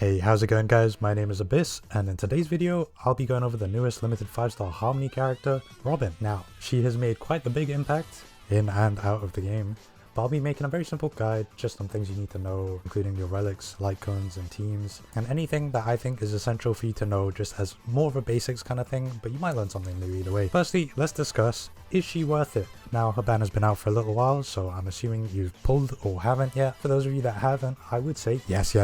Hey, how's it going guys? My name is Abyss, and in today's video, I'll be going over the newest limited 5-star Harmony character, Robin. Now, she has made quite the big impact in and out of the game, but I'll be making a very simple guide, just on things you need to know, including your relics, light cones, and teams, and anything that I think is essential for you to know just as more of a basics kind of thing, but you might learn something new either way. Firstly, let's discuss, is she worth it? Now, her ban has been out for a little while, so I'm assuming you've pulled or haven't yet. For those of you that haven't, I would say yes.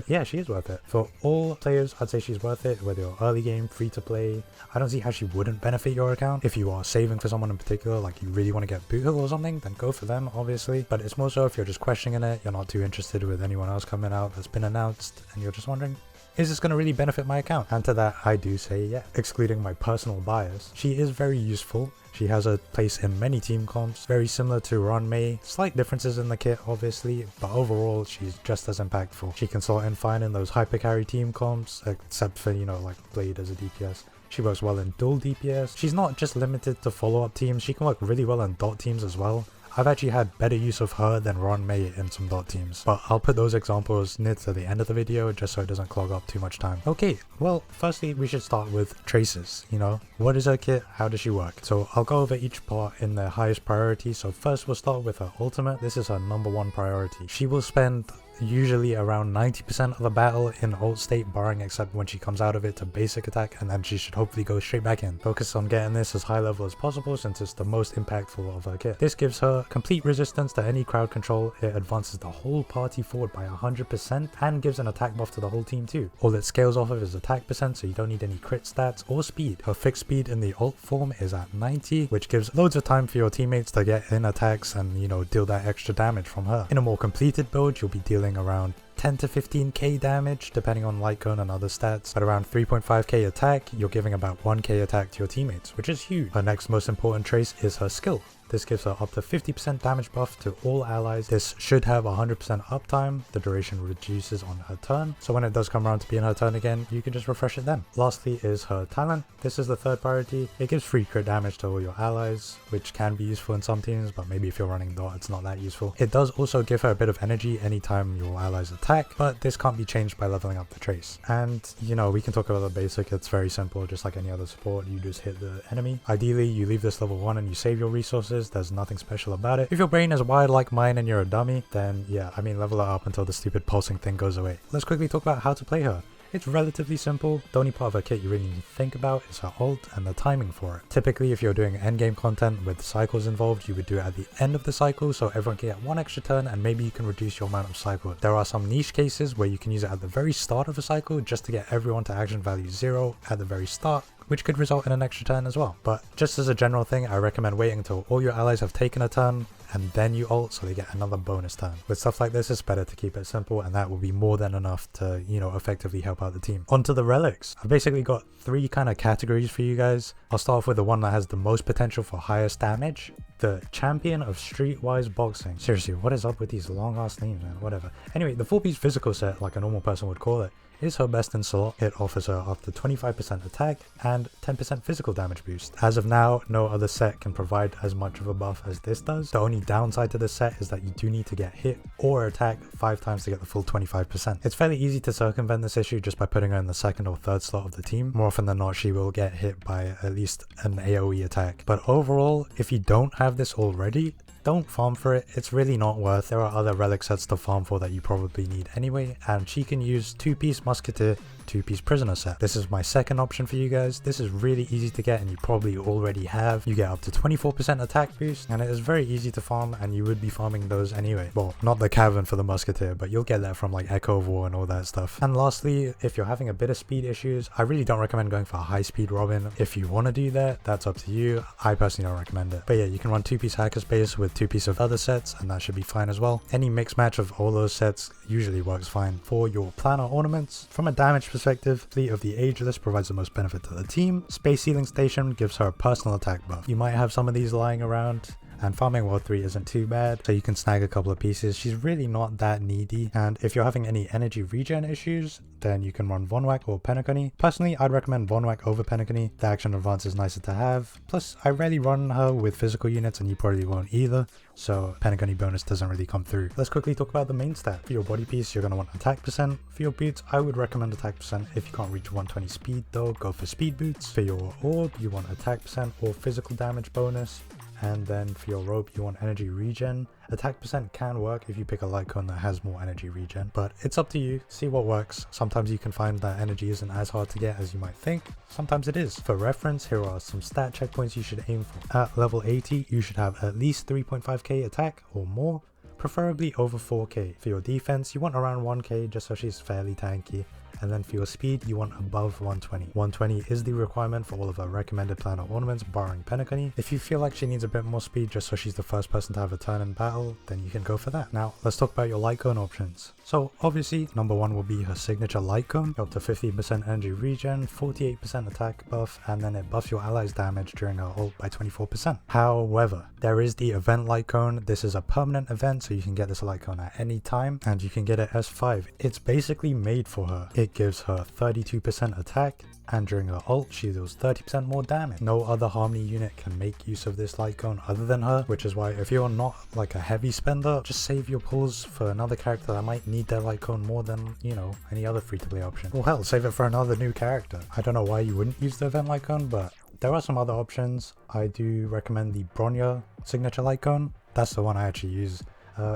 Yeah, she is worth it. For all players, I'd say she's worth it, whether you're early game, free to play. I don't see how she wouldn't benefit your account. If you are saving for someone in particular, like you really want to get Boot Hill or something, then go for them, obviously. But it's more so if you're just questioning it, you're not too interested with anyone else coming out that's been announced, and you're just wondering, is this going to really benefit my account? And to that, I do say yeah. Excluding my personal bias, she is very useful. She has a place in many team comps, very similar to RUAN MEI. Slight differences in the kit, obviously, but overall, she's just as impactful. She can slot in fine in those hyper carry team comps, except for, you know, like Blade as a DPS. She works well in dual DPS. She's not just limited to follow-up teams, she can work really well in dot teams as well. I've actually had better use of her than RUAN MEI in some dot teams, but I'll put those examples near to the end of the video just so it doesn't clog up too much time. Okay, well, firstly we should start with traces. You know, what is her kit, how does she work? So I'll go over each part in their highest priority. So first we'll start with her ultimate. This is her #1 priority. She will spend usually around 90% of the battle in ult state, barring except when she comes out of it to basic attack, and then she should hopefully go straight back in. Focus on getting this as high level as possible since it's the most impactful of her kit. This gives her complete resistance to any crowd control, it advances the whole party forward by 100% and gives an attack buff to the whole team too. All it scales off of is attack percent, so you don't need any crit stats or speed. Her fixed speed in the ult form is at 90, which gives loads of time for your teammates to get in attacks and, you know, deal that extra damage from her. In a more completed build, you'll be dealing around 10 to 15k damage depending on light cone and other stats. At around 3.5k attack, you're giving about 1k attack to your teammates, which is huge. Her next most important trace is her skill. This gives her up to 50% damage buff to all allies. This should have 100% uptime. The duration reduces on her turn, so when it does come around to being her turn again, you can just refresh it then. Lastly is her talent. This is the third priority. It gives free crit damage to all your allies, which can be useful in some teams, but maybe if you're running dot, it's not that useful. It does also give her a bit of energy anytime your allies attack, but this can't be changed by leveling up the trace. And, you know, we can talk about the basic. It's very simple, just like any other support. You just hit the enemy. Ideally, you leave this level 1 and you save your resources. There's nothing special about it. If your brain is wired like mine and you're a dummy, then yeah, I mean, level it up until the stupid pulsing thing goes away. Let's quickly talk about how to play her. It's relatively simple. The only part of her kit you really need to think about is her ult and the timing for it. Typically, if you're doing endgame content with cycles involved, you would do it at the end of the cycle so everyone can get 1 extra turn and maybe you can reduce your amount of cycles. There are some niche cases where you can use it at the very start of a cycle just to get everyone to action value 0 at the very start, which could result in an extra turn as well. But just as a general thing, I recommend waiting until all your allies have taken a turn and then you ult so they get another bonus turn. With stuff like this, it's better to keep it simple, and that will be more than enough to, you know, effectively help out the team. Onto the relics. I've basically got 3 kind of categories for you guys. I'll start off with the one that has the most potential for highest damage. The champion of streetwise boxing. Seriously, what is up with these long ass names, man? Whatever. Anyway, the 4-piece physical set, like a normal person would call it, is her best in slot. It offers her up to 25% attack and 10% physical damage boost. As of now, no other set can provide as much of a buff as this does. The only downside to this set is that you do need to get hit or attack 5 times to get the full 25%. It's fairly easy to circumvent this issue just by putting her in the 2nd or 3rd slot of the team. More often than not, she will get hit by at least an AoE attack. But overall, if you don't have this already, don't farm for it. It's really not worth. There are other relic sets to farm for that you probably need anyway, and she can use 2-piece musketeer, 2-piece prisoner set. This is my second option for you guys. This is really easy to get and you probably already have. You get up to 24% attack boost and it is very easy to farm, and you would be farming those anyway. Well, not the cavern for the musketeer, but you'll get that from like Echo of War and all that stuff. And lastly, if you're having a bit of speed issues, I really don't recommend going for a high speed Robin. If you want to do that, that's up to you. I personally don't recommend it. But yeah, you can run 2-piece hacker space with 2-piece of other sets and that should be fine as well. Any mix match of all those sets usually works fine. For your planner ornaments, from a damage perspective, Fleet of the Ageless provides the most benefit to the team. Space Sealing Station gives her a personal attack buff. You might have some of these lying around. and farming World 3 isn't too bad, so you can snag a couple of pieces. She's really not that needy, and if you're having any energy regen issues, then you can run Vonwhack or Penacony. Personally, I'd recommend Vonwhack over Penacony. The action advance is nicer to have, plus I rarely run her with physical units and you probably won't either, so Penacony bonus doesn't really come through. Let's quickly talk about the main stat. For your body piece, you're going to want attack percent. For your boots, I would recommend attack percent. If you can't reach 120 speed though, go for speed boots. For your orb, you want attack percent or physical damage bonus. And then for your rope, you want energy regen. Attack percent can work if you pick a light cone that has more energy regen, but it's up to you. See what works. Sometimes you can find that energy isn't as hard to get as you might think. Sometimes it is. For reference, here are some stat checkpoints you should aim for. At level 80, you should have at least 3.5k attack or more, preferably over 4k. For your defense, you want around 1k just so she's fairly tanky. And then for your speed, you want above 120. 120 is the requirement for all of her recommended planar ornaments, barring Penacony. If you feel like she needs a bit more speed just so she's the first person to have a turn in battle, then you can go for that. Now, let's talk about your light cone options. So obviously, number one will be her signature light cone, up to 15% energy regen, 48% attack buff, and then it buffs your allies' damage during her ult by 24%. However, there is the event light cone. This is a permanent event, so you can get this light cone at any time, and you can get it S5. It's basically made for her. It gives her 32% attack, and during her ult she deals 30% more damage. No other Harmony unit can make use of this light cone other than her, which is why if you're not like a heavy spender, just save your pulls for another character that might need their light cone more than, you know, any other free-to-play option. Well hell, save it for another new character. I don't know why you wouldn't use the event light cone, but there are some other options. I do recommend the Bronya signature light cone. That's the one I actually use.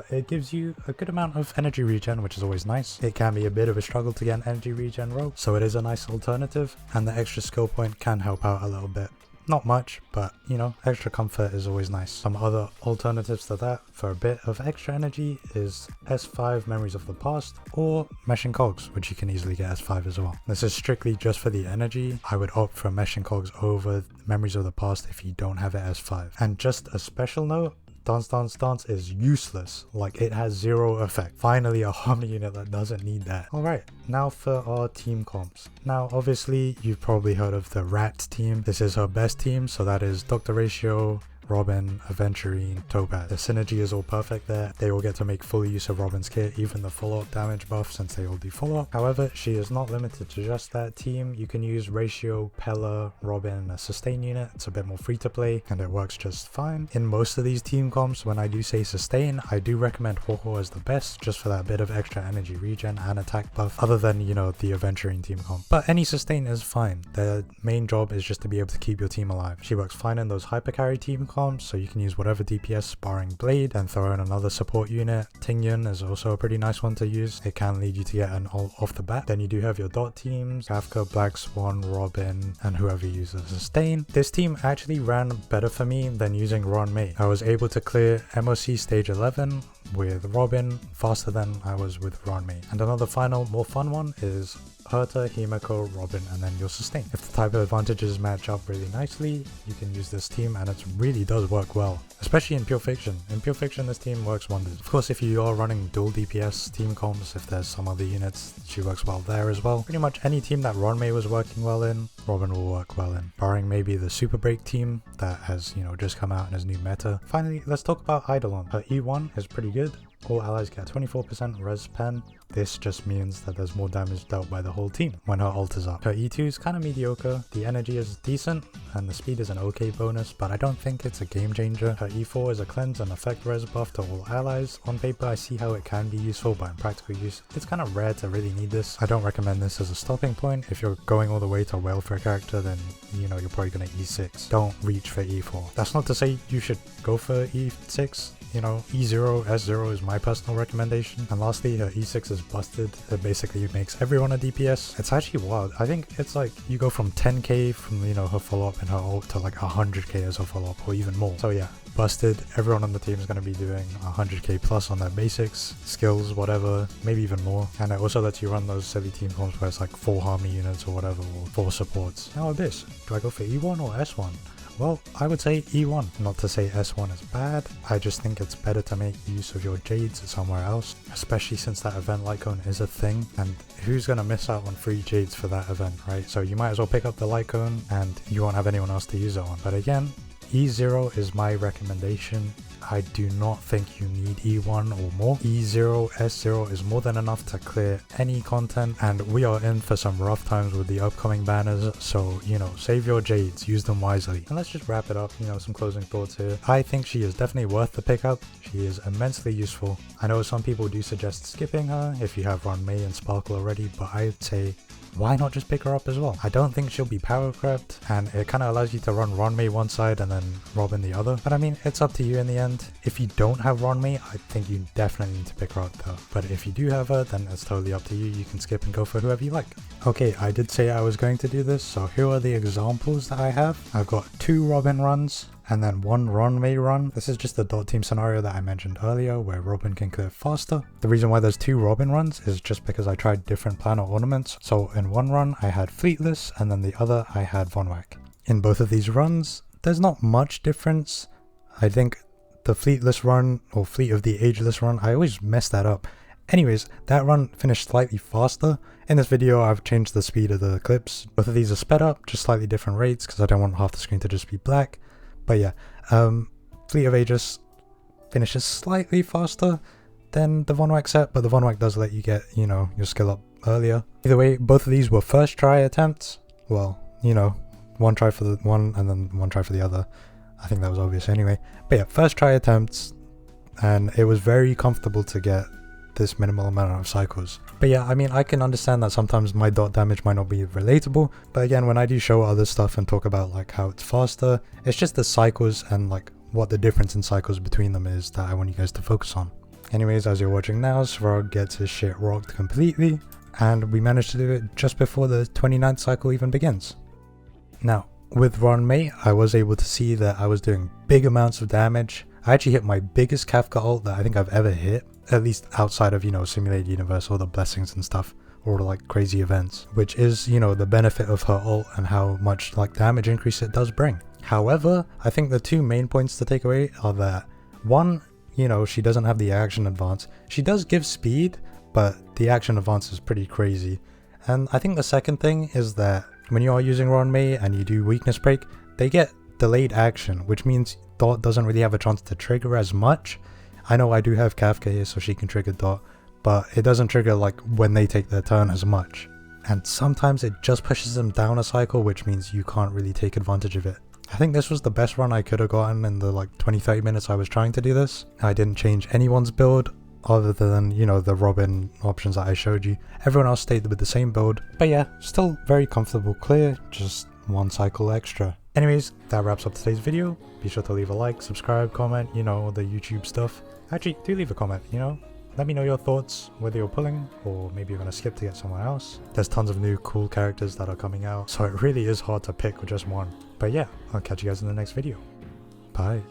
It gives you a good amount of energy regen, which is always nice. It can be a bit of a struggle to get an energy regen rope, so it is a nice alternative, and the extra skill point can help out a little bit. Not much, but you know, extra comfort is always nice. Some other alternatives to that for a bit of extra energy is S5 Memories of the Past or Meshing Cogs, which you can easily get S5 as well. This is strictly just for the energy. I would opt for Meshing Cogs over Memories of the Past if you don't have it S5. And just a special note, Dance Dance Dance is useless, like it has zero effect. Finally a Harmony unit that doesn't need that. Alright, now for our team comps. Now obviously you've probably heard of the Rat team. This is her best team, so that is Dr. Ratio, Robin, Aventurine, Topaz. The synergy is all perfect there. They all get to make full use of Robin's kit, even the follow-up damage buff since they all do follow-up. However, she is not limited to just that team. You can use Ratio, Pella, Robin, and a sustain unit. It's a bit more free to play and it works just fine. In most of these team comps, when I do say sustain, I do recommend Ho-Ho as the best, just for that bit of extra energy regen and attack buff, other than, you know, the Aventurine team comp. But any sustain is fine. Their main job is just to be able to keep your team alive. She works fine in those hyper carry team comps, so you can use whatever DPS barring Blade and throw in another support unit. Tingyun is also a pretty nice one to use. It can lead you to get an ult off the bat. Then you do have your dot teams, Kafka, Black Swan, Robin, and whoever uses sustain. This team actually ran better for me than using RUAN MEI. I was able to clear MOC stage 11 with Robin faster than I was with RUAN MEI. And another final, more fun one is Herta, Himeko, Robin, and then your sustain. If the type of advantages match up really nicely, you can use this team and it really does work well, especially in Pure Fiction. In Pure Fiction, this team works wonders. Of course, if you are running dual DPS team comps, if there's some other units, she works well there as well. Pretty much any team that RUAN MEI was working well in, Robin will work well in, barring maybe the Super Break team that has, you know, just come out in his new meta. Finally, let's talk about Eidolon. Her E1 is pretty good. All allies get 24% res pen. This just means that there's more damage dealt by the whole team when her ult is up. Her E2 is kind of mediocre, the energy is decent, and the speed is an okay bonus, but I don't think it's a game changer. Her E4 is a cleanse and effect res buff to all allies. On paper I see how it can be useful, but in practical use it's kind of rare to really need this. I don't recommend this as a stopping point. If you're going all the way to whale for a character, then you know you're probably going to E6. Don't reach for E4. That's not to say you should go for E6. You know, E0, S0 is my personal recommendation. And lastly, her E6 is busted. It basically makes everyone a DPS. It's actually wild. I think it's like you go from 10k from, you know, her follow-up and her ult to like 100k as her follow-up or even more. So yeah, busted. Everyone on the team is going to be doing 100k plus on their basics, skills, whatever, maybe even more. And it also lets you run those silly team comps where it's like 4 Harmony units or whatever, or 4 supports. Now Abyss, do I go for E1 or S1? Well, I would say E1. Not to say S1 is bad, I just think it's better to make use of your Jades somewhere else, especially since that event light cone is a thing, and who's gonna miss out on free Jades for that event, right? So you might as well pick up the light cone and you won't have anyone else to use it on. But again, E0 is my recommendation. I do not think you need E1 or more. E0, S0 is more than enough to clear any content, and we are in for some rough times with the upcoming banners, so you know, save your jades, use them wisely. And let's just wrap it up, you know, some closing thoughts here. I think she is definitely worth the pickup. She is immensely useful. I know some people do suggest skipping her if you have RUAN MEI and Sparkle already, but I'd say why not just pick her up as well? I don't think she'll be power crept, and it kind of allows you to run RUAN MEI one side and then Robin the other. But I mean, it's up to you in the end. If you don't have RUAN MEI, I think you definitely need to pick her up though. But if you do have her, then it's totally up to you. You can skip and go for whoever you like. Okay, I did say I was going to do this, so here are the examples that I have. I've got 2 Robin runs, and then 1 RUAN MEI run. This is just the dot team scenario that I mentioned earlier where Robin can clear faster. The reason why there's 2 Robin runs is just because I tried different planar ornaments. So in one run I had Fleetless, and then the other I had Von Whack. In both of these runs, there's not much difference. I think the Fleetless run, or Fleet of the Ageless run, I always mess that up. Anyways, that run finished slightly faster. In this video I've changed the speed of the clips. Both of these are sped up, just slightly different rates because I don't want half the screen to just be black. But yeah, Fleet of Aegis finishes slightly faster than the Von Whack set, but the Von Whack does let you get, you know, your skill up earlier. Either way, both of these were first try attempts. Well, you know, one try for the one and then one try for the other. I think that was obvious anyway. But yeah, first try attempts, and it was very comfortable to get this minimal amount of cycles. But yeah, I mean, I can understand that sometimes my dot damage might not be relatable, but again, when I do show other stuff and talk about like how it's faster, it's just the cycles and like what the difference in cycles between them is that I want you guys to focus on. Anyways, as you're watching now, Svarog gets his shit rocked completely, and we managed to do it just before the 29th cycle even begins. Now, with RUAN MEI, I was able to see that I was doing big amounts of damage. I actually hit my biggest Kafka ult that I think I've ever hit, at least outside of, you know, Simulated Universe or the blessings and stuff, or like crazy events, which is, you know, the benefit of her ult and how much like damage increase it does bring. However, I think the 2 main points to take away are that, one, you know, she doesn't have the action advance. She does give speed, but the action advance is pretty crazy. And I think the second thing is that when you are using RUAN MEI and you do weakness break, they get delayed action, which means Dot doesn't really have a chance to trigger as much. I know I do have Kafka here so she can trigger Dot, but it doesn't trigger like when they take their turn as much. And sometimes it just pushes them down a cycle, which means you can't really take advantage of it. I think this was the best run I could have gotten in the like 20-30 minutes I was trying to do this. I didn't change anyone's build other than, you know, the Robin options that I showed you. Everyone else stayed with the same build. But yeah, still very comfortable clear, just 1 cycle extra. Anyways, that wraps up today's video. Be sure to leave a like, subscribe, comment, you know, the YouTube stuff. Actually, do leave a comment, you know. Let me know your thoughts, whether you're pulling or maybe you're going to skip to get someone else. There's tons of new cool characters that are coming out, so it really is hard to pick with just one. But yeah, I'll catch you guys in the next video. Bye.